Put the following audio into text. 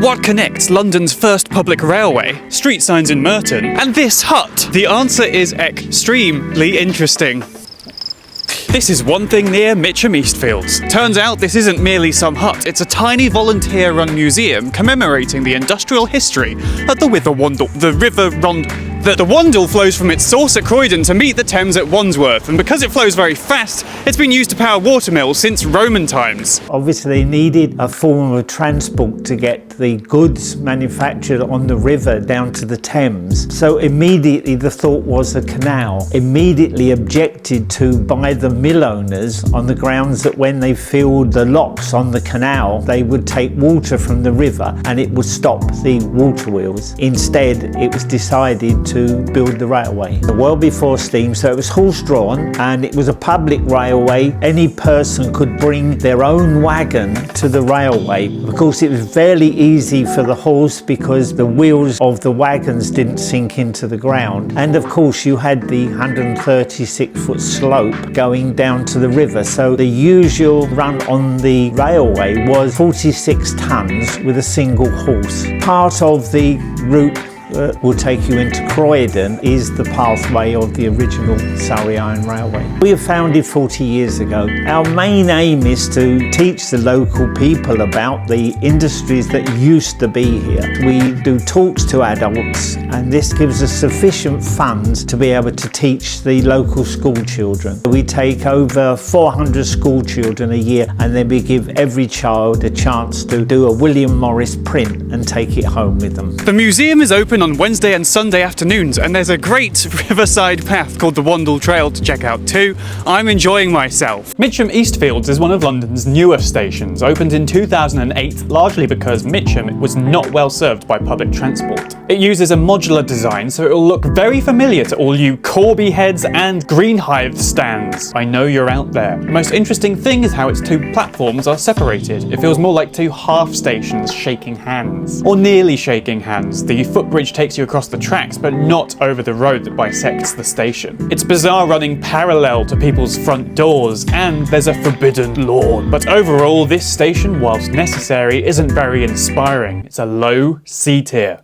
What connects London's first public railway, street signs in Merton, and this hut? The answer is extremely interesting. This is one thing near Mitcham Eastfields. Turns out this isn't merely some hut, it's a tiny volunteer-run museum commemorating the industrial history of the River Wandle. The Wandle flows from its source at Croydon to meet the Thames at Wandsworth, and because it flows very fast, it's been used to power water mills since Roman times. Obviously, they needed a form of transport to get the goods manufactured on the river down to the Thames. So immediately the thought was a canal. Immediately objected to by the mill owners on the grounds that when they filled the locks on the canal, they would take water from the river and it would stop the water wheels. Instead, it was decided to build the railway. Well before steam, so it was horse-drawn and it was a public railway. Any person could bring their own wagon to the railway. Of course, it was fairly easy for the horse because the wheels of the wagons didn't sink into the ground. And of course, you had the 136-foot slope going down to the river. So the usual run on the railway was 46 tons with a single horse. Part of the route will take you into Croydon is the pathway of the original Surrey Iron Railway. We were founded 40 years ago. Our main aim is to teach the local people about the industries that used to be here. We do talks to adults, and this gives us sufficient funds to be able to teach the local school children. We take over 400 school children a year, and then we give every child a chance to do a William Morris print and take it home with them. The museum is open on Wednesday and Sunday afternoons, and there's a great riverside path called the Wandle Trail to check out too. I'm enjoying myself. Mitcham Eastfields is one of London's newer stations, opened in 2008 largely because Mitcham was not well served by public transport. It uses a modular design, so it will look very familiar to all you Corby heads and Greenhive stands. I know you're out there. The most interesting thing is how its two platforms are separated. It feels more like two half stations shaking hands. Or nearly shaking hands. The footbridge takes you across the tracks, but not over the road that bisects the station. It's bizarre running parallel to people's front doors, and there's a forbidden lawn. But overall, this station, whilst necessary, isn't very inspiring. It's a low C tier.